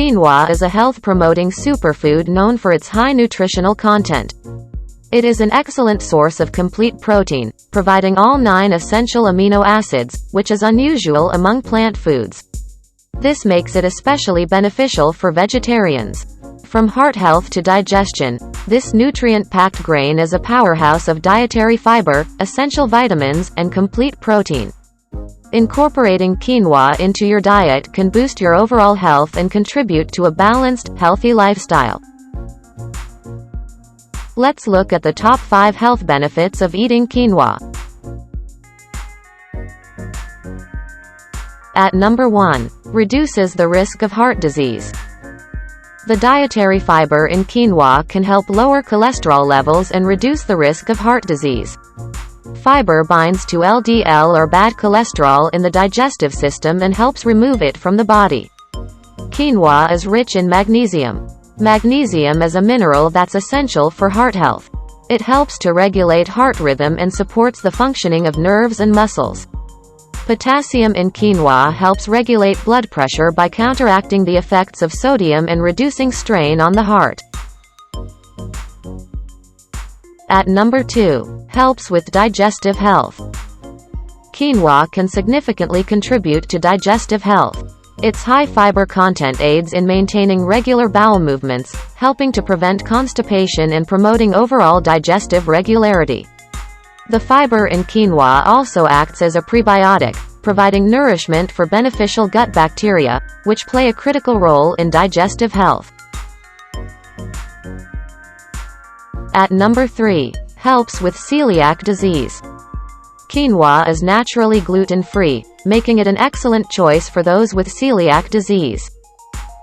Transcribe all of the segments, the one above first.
Quinoa is a health-promoting superfood known for its high nutritional content. It is an excellent source of complete protein, providing all 9 essential amino acids, which is unusual among plant foods. This makes it especially beneficial for vegetarians. From heart health to digestion, this nutrient-packed grain is a powerhouse of dietary fiber, essential vitamins, and complete protein. Incorporating quinoa into your diet can boost your overall health and contribute to a balanced, healthy lifestyle. Let's look at the top 5 health benefits of eating quinoa. At number 1. Reduces the risk of heart disease. The dietary fiber in quinoa can help lower cholesterol levels and reduce the risk of heart disease. Fiber binds to LDL or bad cholesterol in the digestive system and helps remove it from the body. Quinoa is rich in magnesium. Magnesium is a mineral that's essential for heart health. It helps to regulate heart rhythm and supports the functioning of nerves and muscles. Potassium in quinoa helps regulate blood pressure by counteracting the effects of sodium and reducing strain on the heart. At number 2. Helps with digestive health. Quinoa can significantly contribute to digestive health. Its high fiber content aids in maintaining regular bowel movements, helping to prevent constipation and promoting overall digestive regularity. The fiber in quinoa also acts as a prebiotic, providing nourishment for beneficial gut bacteria, which play a critical role in digestive health. At number 3. Helps with celiac disease. Quinoa is naturally gluten-free, making it an excellent choice for those with celiac disease.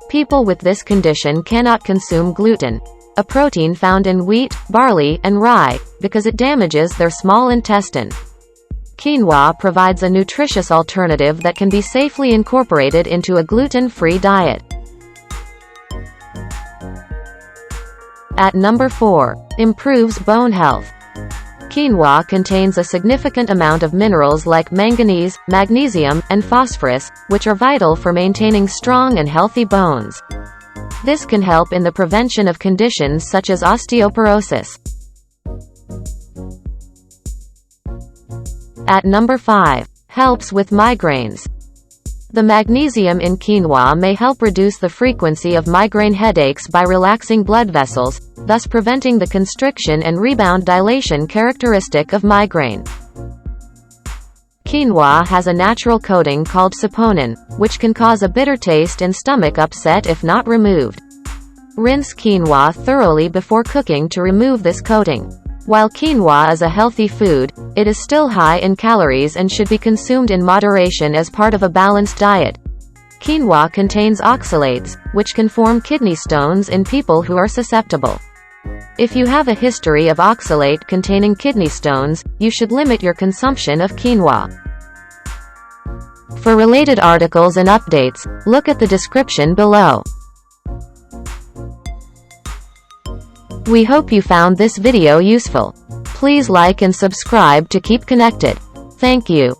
People with this condition cannot consume gluten, a protein found in wheat, barley, and rye, because it damages their small intestine. Quinoa provides a nutritious alternative that can be safely incorporated into a gluten-free diet. At number 4. Improves bone health. Quinoa contains a significant amount of minerals like manganese, magnesium, and phosphorus, which are vital for maintaining strong and healthy bones. This can help in the prevention of conditions such as osteoporosis. At number 5. Helps with migraines. The magnesium in quinoa may help reduce the frequency of migraine headaches by relaxing blood vessels, thus preventing the constriction and rebound dilation characteristic of migraine. Quinoa has a natural coating called saponin, which can cause a bitter taste and stomach upset if not removed. Rinse quinoa thoroughly before cooking to remove this coating. While quinoa is a healthy food, it is still high in calories and should be consumed in moderation as part of a balanced diet. Quinoa contains oxalates, which can form kidney stones in people who are susceptible. If you have a history of oxalate-containing kidney stones, you should limit your consumption of quinoa. For related articles and updates, look at the description below. We hope you found this video useful. Please like and subscribe to keep connected. Thank you.